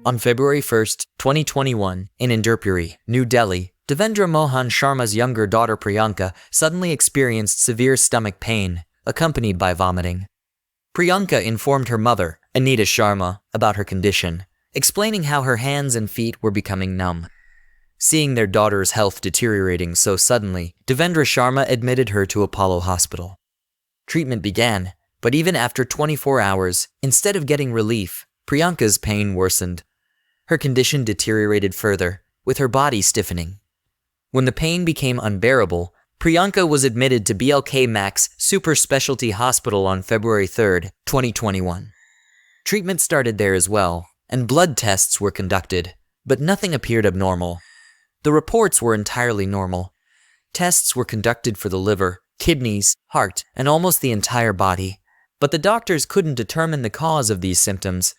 On February 1, 2021, in Inderpuri, New Delhi, Devendra Mohan Sharma's younger daughter Priyanka suddenly experienced severe stomach pain, accompanied by vomiting. Priyanka informed her mother, Anita Sharma, about her condition, explaining how her hands and feet were becoming numb. Seeing their daughter's health deteriorating so suddenly, Devendra Sharma admitted her to Apollo Hospital. Treatment began, but even after 24 hours, instead of getting relief, Priyanka's pain worsened. Her condition deteriorated further, with her body stiffening. When the pain became unbearable, Priyanka was admitted to BLK Max Super Specialty Hospital on February 3, 2021. Treatment started there as well, and blood tests were conducted, but nothing appeared abnormal. The reports were entirely normal. Tests were conducted for the liver, kidneys, heart, and almost the entire body, but the doctors couldn't determine the cause of these symptoms.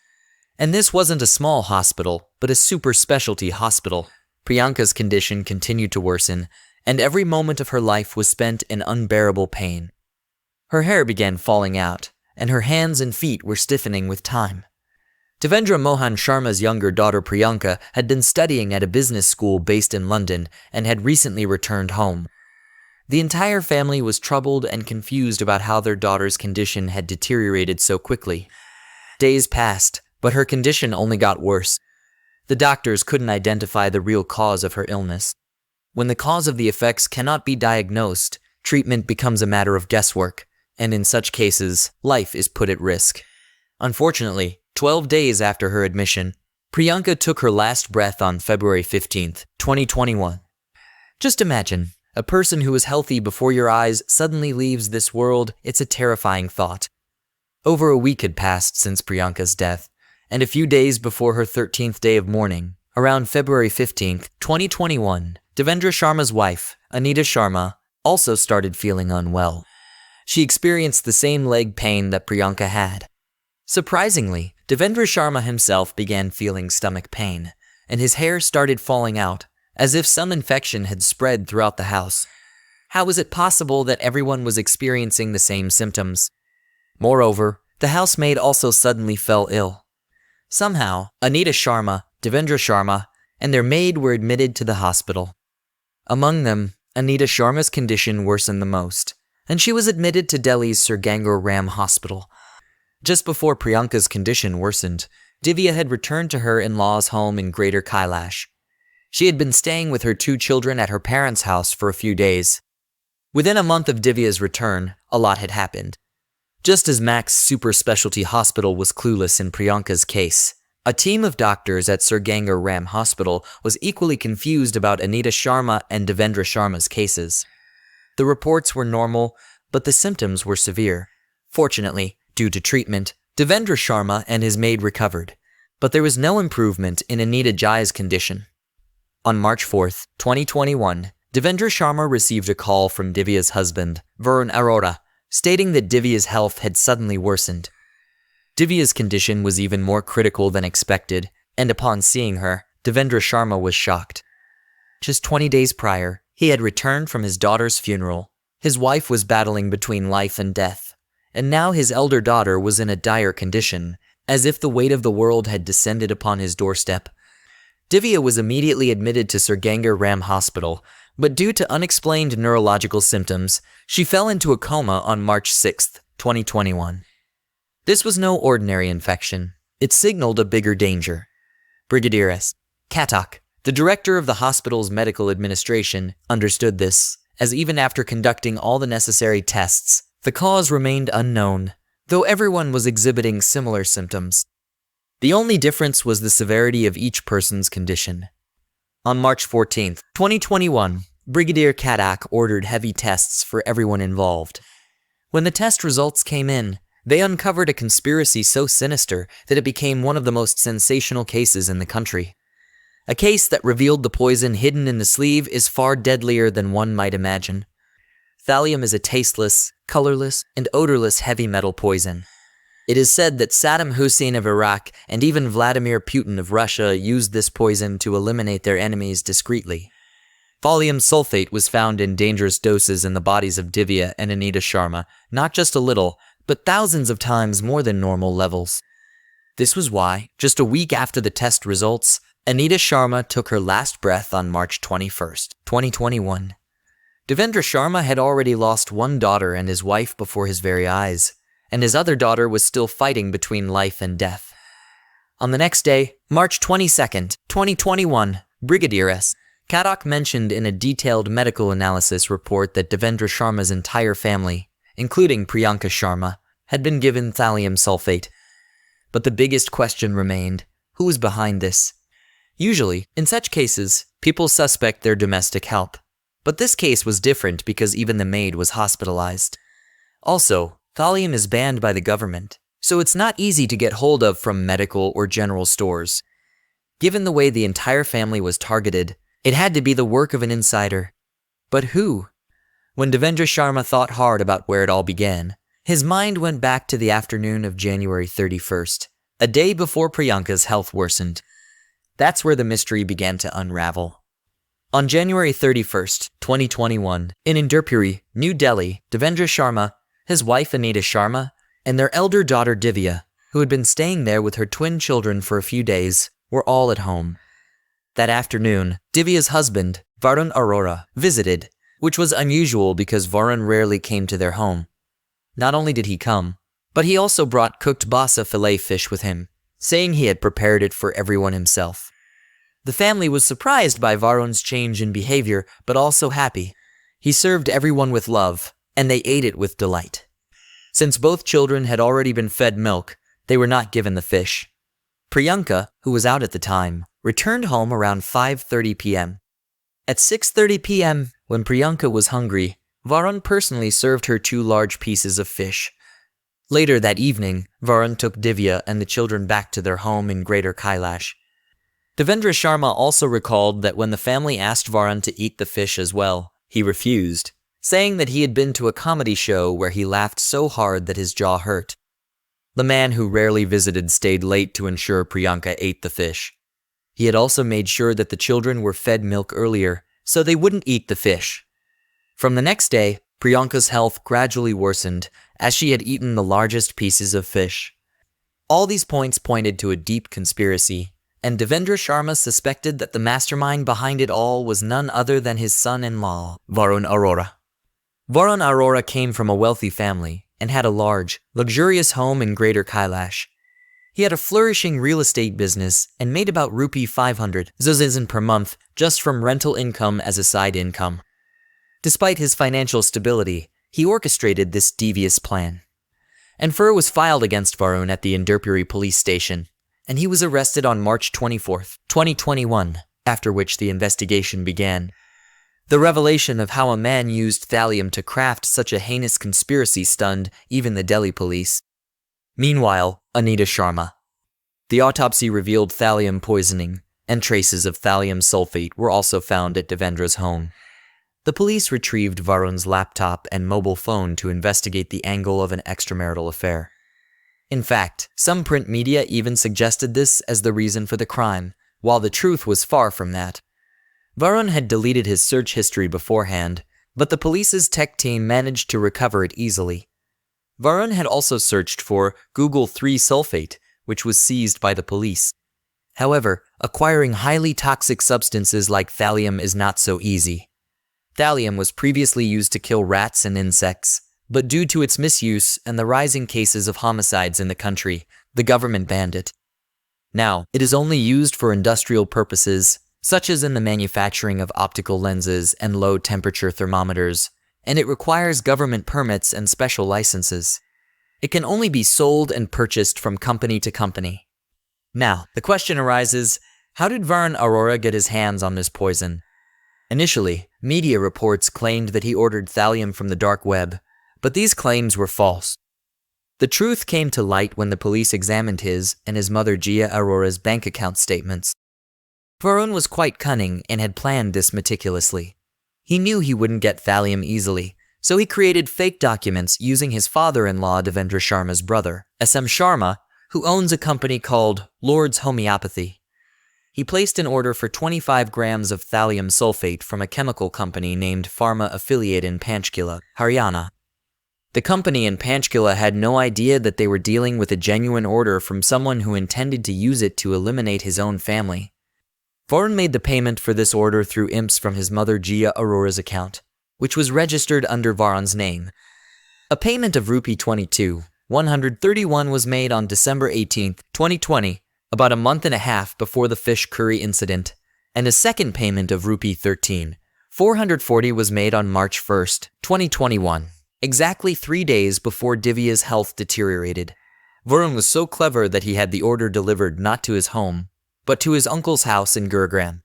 And this wasn't a small hospital, but a super specialty hospital. Priyanka's condition continued to worsen, and every moment of her life was spent in unbearable pain. Her hair began falling out, and her hands and feet were stiffening with time. Devendra Mohan Sharma's younger daughter Priyanka had been studying at a business school based in London and had recently returned home. The entire family was troubled and confused about how their daughter's condition had deteriorated so quickly. Days passed, but her condition only got worse. The doctors couldn't identify the real cause of her illness. When the cause of the effects cannot be diagnosed, treatment becomes a matter of guesswork, and in such cases, life is put at risk. Unfortunately, 12 days after her admission, Priyanka took her last breath on February 15, 2021. Just imagine, a person who was healthy before your eyes suddenly leaves this world. It's a terrifying thought. Over a week had passed since Priyanka's death, and a few days before her 13th day of mourning, around February 15, 2021, Devendra Sharma's wife, Anita Sharma, also started feeling unwell. She experienced the same leg pain that Priyanka had. Surprisingly, Devendra Sharma himself began feeling stomach pain, and his hair started falling out, as if some infection had spread throughout the house. How was it possible that everyone was experiencing the same symptoms? Moreover, the housemaid also suddenly fell ill. Somehow, Anita Sharma, Devendra Sharma, and their maid were admitted to the hospital. Among them, Anita Sharma's condition worsened the most, and she was admitted to Delhi's Sir Ganga Ram Hospital. Just before Priyanka's condition worsened, Divya had returned to her in-laws' home in Greater Kailash. She had been staying with her 2 children at her parents' house for a few days. Within a month of Divya's return, a lot had happened. Just as Max Super Specialty Hospital was clueless in Priyanka's case, a team of doctors at Sir Ganga Ram Hospital was equally confused about Anita Sharma and Devendra Sharma's cases. The reports were normal, but the symptoms were severe. Fortunately, due to treatment, Devendra Sharma and his maid recovered, but there was no improvement in Anita Jai's condition. On March 4, 2021, Devendra Sharma received a call from Divya's husband, Varun Arora, stating that Divya's health had suddenly worsened. Divya's condition was even more critical than expected, and upon seeing her, Devendra Sharma was shocked. Just 20 days prior, he had returned from his daughter's funeral. His wife was battling between life and death, and now his elder daughter was in a dire condition, as if the weight of the world had descended upon his doorstep. Divya was immediately admitted to Sir Ganga Ram Hospital, but due to unexplained neurological symptoms, she fell into a coma on March 6, 2021. This was no ordinary infection. It signaled a bigger danger. Brigadier S. Katak, the director of the hospital's medical administration, understood this, as even after conducting all the necessary tests, the cause remained unknown, though everyone was exhibiting similar symptoms. The only difference was the severity of each person's condition. On March 14, 2021, Brigadier Katak ordered heavy tests for everyone involved. When the test results came in, they uncovered a conspiracy so sinister that it became one of the most sensational cases in the country. A case that revealed the poison hidden in the sleeve is far deadlier than one might imagine. Thallium is a tasteless, colorless, and odorless heavy metal poison. It is said that Saddam Hussein of Iraq and even Vladimir Putin of Russia used this poison to eliminate their enemies discreetly. Thallium sulfate was found in dangerous doses in the bodies of Divya and Anita Sharma, not just a little, but thousands of times more than normal levels. This was why, just a week after the test results, Anita Sharma took her last breath on March 21st, 2021. Devendra Sharma had already lost one daughter and his wife before his very eyes, and his other daughter was still fighting between life and death. On the next day, March 22nd, 2021, Brigadier S. Kadok mentioned in a detailed medical analysis report that Devendra Sharma's entire family, including Priyanka Sharma, had been given thallium sulfate. But the biggest question remained, who was behind this? Usually, in such cases, people suspect their domestic help. But this case was different because even the maid was hospitalized. Also, thallium is banned by the government, so it's not easy to get hold of from medical or general stores. Given the way the entire family was targeted, it had to be the work of an insider. But who? When Devendra Sharma thought hard about where it all began, his mind went back to the afternoon of January 31st, a day before Priyanka's health worsened. That's where the mystery began to unravel. On January 31st, 2021, in Inderpuri, New Delhi, Devendra Sharma, his wife Anita Sharma, and their elder daughter Divya, who had been staying there with her twin children for a few days, were all at home. That afternoon, Divya's husband, Varun Arora, visited, which was unusual because Varun rarely came to their home. Not only did he come, but he also brought cooked basa fillet fish with him, saying he had prepared it for everyone himself. The family was surprised by Varun's change in behavior, but also happy. He served everyone with love, and they ate it with delight. Since both children had already been fed milk, they were not given the fish. Priyanka, who was out at the time, returned home around 5:30 p.m. At 6:30 p.m., when Priyanka was hungry, Varun personally served her 2 large pieces of fish. Later that evening, Varun took Divya and the children back to their home in Greater Kailash. Devendra Sharma also recalled that when the family asked Varun to eat the fish as well, he refused, saying that he had been to a comedy show where he laughed so hard that his jaw hurt. The man who rarely visited stayed late to ensure Priyanka ate the fish. He had also made sure that the children were fed milk earlier, so they wouldn't eat the fish. From the next day, Priyanka's health gradually worsened as she had eaten the largest pieces of fish. All these points pointed to a deep conspiracy, and Devendra Sharma suspected that the mastermind behind it all was none other than his son-in-law, Varun Arora. Varun Arora came from a wealthy family and had a large, luxurious home in Greater Kailash. He had a flourishing real estate business and made about Rupee 500 per month just from rental income as a side income. Despite his financial stability, he orchestrated this devious plan. An FIR was filed against Varun at the Inderpuri police station, and he was arrested on March 24, 2021, after which the investigation began. The revelation of how a man used thallium to craft such a heinous conspiracy stunned even the Delhi police. Meanwhile, Anita Sharma. The autopsy revealed thallium poisoning, and traces of thallium sulfate were also found at Devendra's home. The police retrieved Varun's laptop and mobile phone to investigate the angle of an extramarital affair. In fact, some print media even suggested this as the reason for the crime, while the truth was far from that. Varun had deleted his search history beforehand, but the police's tech team managed to recover it easily. Varun had also searched for Google 3-sulfate, which was seized by the police. However, acquiring highly toxic substances like thallium is not so easy. Thallium was previously used to kill rats and insects, but due to its misuse and the rising cases of homicides in the country, the government banned it. Now, it is only used for industrial purposes, such as in the manufacturing of optical lenses and low-temperature thermometers, and it requires government permits and special licenses. It can only be sold and purchased from company to company. Now, the question arises, how did Varun Arora get his hands on this poison? Initially, media reports claimed that he ordered thallium from the dark web, but these claims were false. The truth came to light when the police examined his and his mother Gia Arora's bank account statements. Varun was quite cunning and had planned this meticulously. He knew he wouldn't get thallium easily, so he created fake documents using his father-in-law Devendra Sharma's brother, SM Sharma, who owns a company called Lord's Homeopathy. He placed an order for 25 grams of thallium sulfate from a chemical company named Pharma Affiliate in Panchkula, Haryana. The company in Panchkula had no idea that they were dealing with a genuine order from someone who intended to use it to eliminate his own family. Varun made the payment for this order through imps from his mother Urvija Arora's account, which was registered under Varun's name. A payment of rupee 22,131 was made on December 18, 2020, about a month and a half before the fish curry incident, and a second payment of rupee 13,440 was made on March 1, 2021, exactly 3 days before Divya's health deteriorated. Varun was so clever that he had the order delivered not to his home, but to his uncle's house in Gurugram.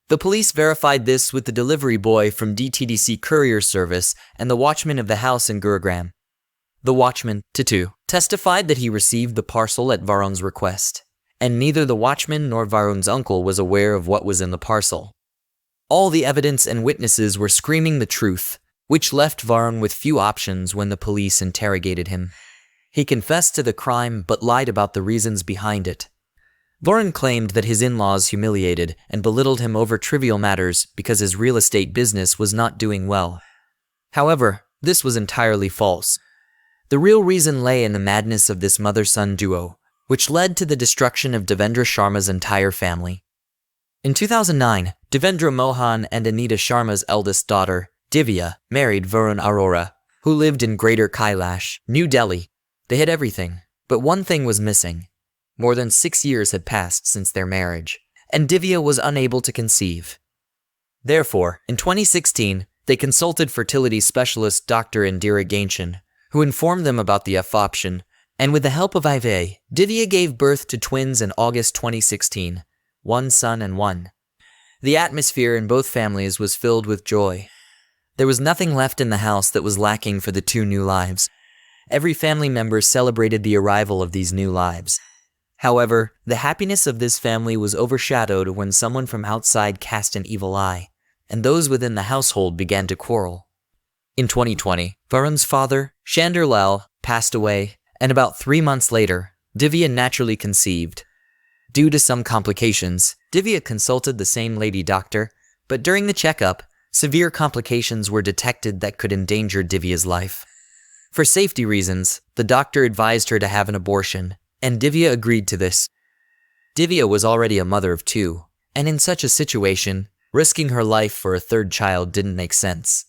The police verified this with the delivery boy from DTDC courier service and the watchman of the house in Gurugram. The watchman, Titu, testified that he received the parcel at Varun's request, and neither the watchman nor Varun's uncle was aware of what was in the parcel. All the evidence and witnesses were screaming the truth, which left Varun with few options when the police interrogated him. He confessed to the crime but lied about the reasons behind it. Varun claimed that his in-laws humiliated and belittled him over trivial matters because his real estate business was not doing well. However, this was entirely false. The real reason lay in the madness of this mother-son duo, which led to the destruction of Devendra Sharma's entire family. In 2009, Devendra Mohan and Anita Sharma's eldest daughter, Divya, married Varun Arora, who lived in Greater Kailash, New Delhi. They had everything, but one thing was missing. More than 6 years had passed since their marriage, and Divya was unable to conceive. Therefore, in 2016, they consulted fertility specialist Dr. Indira Ganshan, who informed them about the F option, and with the help of IVA, Divya gave birth to twins in August 2016, one son and one. The atmosphere in both families was filled with joy. There was nothing left in the house that was lacking for the two new lives. Every family member celebrated the arrival of these new lives. However, the happiness of this family was overshadowed when someone from outside cast an evil eye, and those within the household began to quarrel. In 2020, Varun's father, Shander Lal, passed away, and about 3 months later, Divya naturally conceived. Due to some complications, Divya consulted the same lady doctor, but during the checkup, severe complications were detected that could endanger Divya's life. For safety reasons, the doctor advised her to have an abortion, and Divya agreed to this. Divya was already a mother of 2, and in such a situation, risking her life for a third child didn't make sense.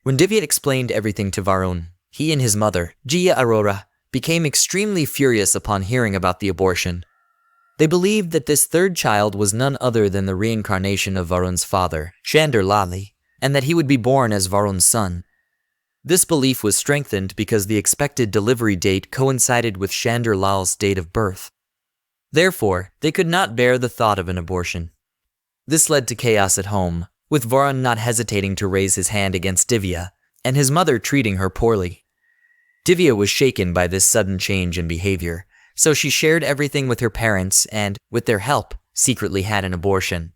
When Divya explained everything to Varun, he and his mother, Urvija Arora, became extremely furious upon hearing about the abortion. They believed that this third child was none other than the reincarnation of Varun's father, Shander Lali, and that he would be born as Varun's son. This belief was strengthened because the expected delivery date coincided with Shander Lal's date of birth. Therefore, they could not bear the thought of an abortion. This led to chaos at home, with Varun not hesitating to raise his hand against Divya, and his mother treating her poorly. Divya was shaken by this sudden change in behavior, so she shared everything with her parents and, with their help, secretly had an abortion.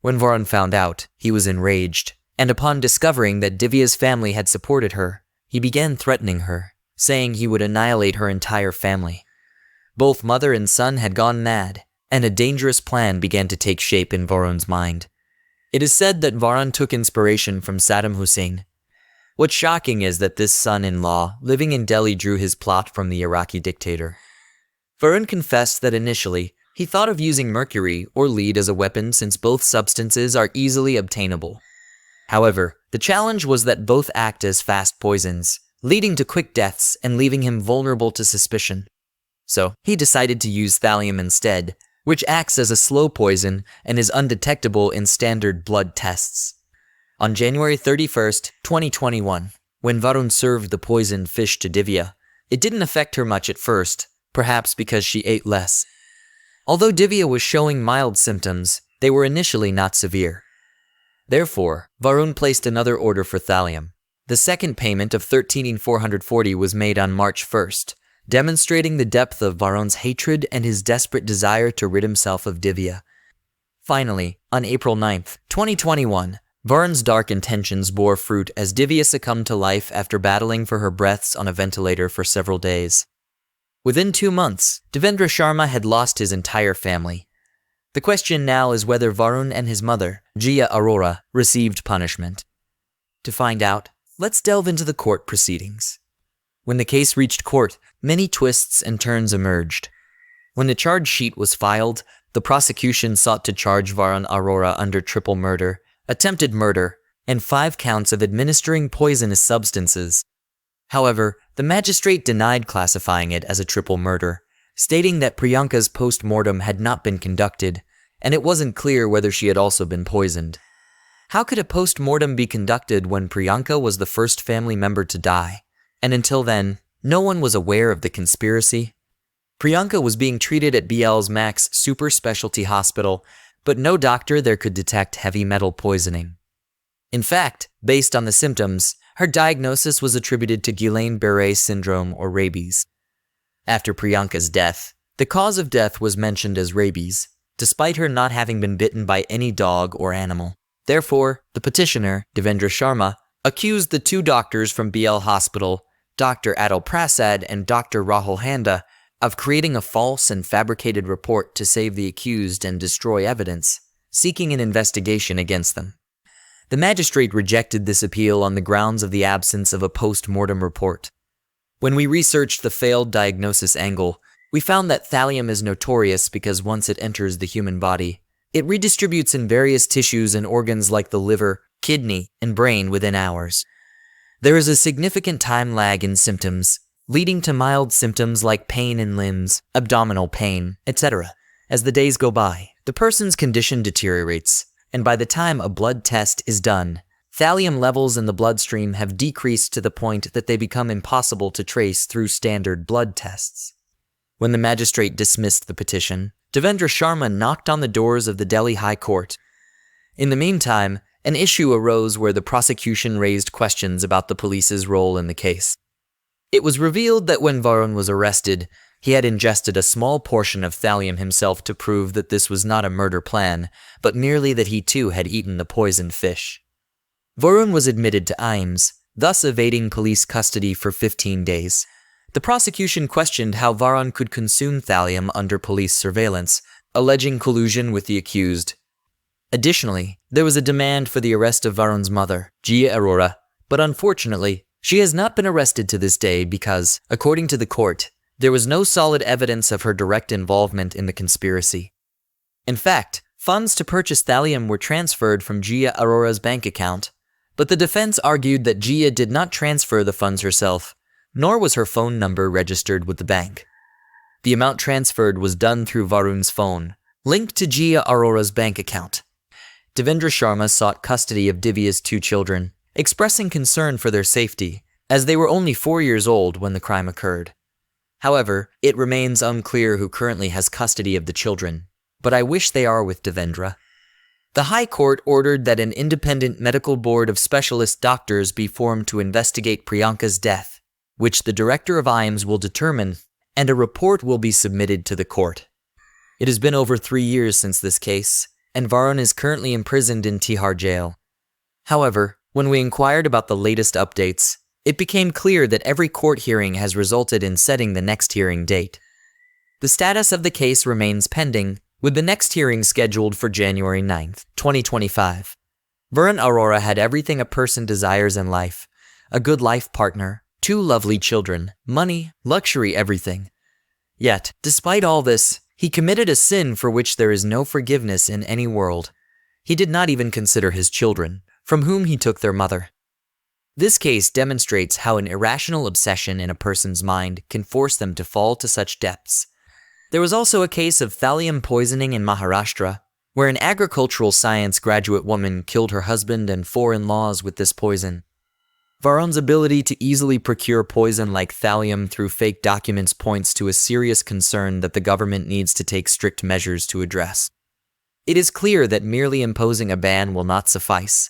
When Varun found out, he was enraged, and upon discovering that Divya's family had supported her, he began threatening her, saying he would annihilate her entire family. Both mother and son had gone mad, and a dangerous plan began to take shape in Varun's mind. It is said that Varun took inspiration from Saddam Hussein. What's shocking is that this son-in-law living in Delhi drew his plot from the Iraqi dictator. Varun confessed that initially, he thought of using mercury or lead as a weapon since both substances are easily obtainable. However, the challenge was that both act as fast poisons, leading to quick deaths and leaving him vulnerable to suspicion. So, he decided to use thallium instead, which acts as a slow poison and is undetectable in standard blood tests. On January 31st, 2021, when Varun served the poisoned fish to Divya, it didn't affect her much at first, perhaps because she ate less. Although Divya was showing mild symptoms, they were initially not severe. Therefore, Varun placed another order for thallium. The second payment of 13,440 was made on March 1st, demonstrating the depth of Varun's hatred and his desperate desire to rid himself of Divya. Finally, on April 9th, 2021, Varun's dark intentions bore fruit as Divya succumbed to life after battling for her breaths on a ventilator for several days. Within 2 months, Devendra Sharma had lost his entire family. The question now is whether Varun and his mother, Urvija Arora, received punishment. To find out, let's delve into the court proceedings. When the case reached court, many twists and turns emerged. When the charge sheet was filed, the prosecution sought to charge Varun Arora under triple murder, attempted murder, and 5 counts of administering poisonous substances. However, the magistrate denied classifying it as a triple murder, stating that Priyanka's post-mortem had not been conducted, and it wasn't clear whether she had also been poisoned. How could a post-mortem be conducted when Priyanka was the first family member to die? And until then, no one was aware of the conspiracy. Priyanka was being treated at BL's Max Super Specialty Hospital, but no doctor there could detect heavy metal poisoning. In fact, based on the symptoms, her diagnosis was attributed to Guillain-Barré syndrome or rabies. After Priyanka's death, the cause of death was mentioned as rabies, despite her not having been bitten by any dog or animal. Therefore, the petitioner, Devendra Sharma, accused the 2 doctors from BL Hospital, Dr. Atul Prasad and Dr. Rahul Handa, of creating a false and fabricated report to save the accused and destroy evidence, seeking an investigation against them. The magistrate rejected this appeal on the grounds of the absence of a post-mortem report. When we researched the failed diagnosis angle, we found that thallium is notorious because once it enters the human body, it redistributes in various tissues and organs like the liver, kidney, and brain within hours. There is a significant time lag in symptoms, leading to mild symptoms like pain in limbs, abdominal pain, etc. As the days go by, the person's condition deteriorates, and by the time a blood test is done, thallium levels in the bloodstream have decreased to the point that they become impossible to trace through standard blood tests. When the magistrate dismissed the petition, Devendra Sharma knocked on the doors of the Delhi High Court. In the meantime, an issue arose where the prosecution raised questions about the police's role in the case. It was revealed that when Varun was arrested, he had ingested a small portion of thallium himself to prove that this was not a murder plan, but merely that he too had eaten the poisoned fish. Varun was admitted to AIIMS, thus evading police custody for 15 days. The prosecution questioned how Varun could consume thallium under police surveillance, alleging collusion with the accused. Additionally, there was a demand for the arrest of Varun's mother, Urvija Arora, but unfortunately, she has not been arrested to this day because, according to the court, there was no solid evidence of her direct involvement in the conspiracy. In fact, funds to purchase thallium were transferred from Urvija Arora's bank account, but the defense argued that Urvija did not transfer the funds herself, nor was her phone number registered with the bank. The amount transferred was done through Varun's phone, linked to Urvija Arora's bank account. Devendra Sharma sought custody of Divya's 2 children, expressing concern for their safety, as they were only 4 years old when the crime occurred. However, it remains unclear who currently has custody of the children, but I wish they are with Devendra. The High Court ordered that an independent medical board of specialist doctors be formed to investigate Priyanka's death, which the director of AIIMS will determine, and a report will be submitted to the court. It has been over 3 years since this case, and Varun is currently imprisoned in Tihar jail. However, when we inquired about the latest updates, it became clear that every court hearing has resulted in setting the next hearing date. The status of the case remains pending, with the next hearing scheduled for January 9, 2025. Varun Arora had everything a person desires in life: a good life partner, 2 lovely children, money, luxury, everything. Yet, despite all this, he committed a sin for which there is no forgiveness in any world. He did not even consider his children, from whom he took their mother. This case demonstrates how an irrational obsession in a person's mind can force them to fall to such depths. There was also a case of thallium poisoning in Maharashtra, where an agricultural science graduate woman killed her husband and 4 in-laws with this poison. Varun's ability to easily procure poison like thallium through fake documents points to a serious concern that the government needs to take strict measures to address. It is clear that merely imposing a ban will not suffice.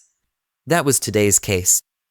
That was today's case.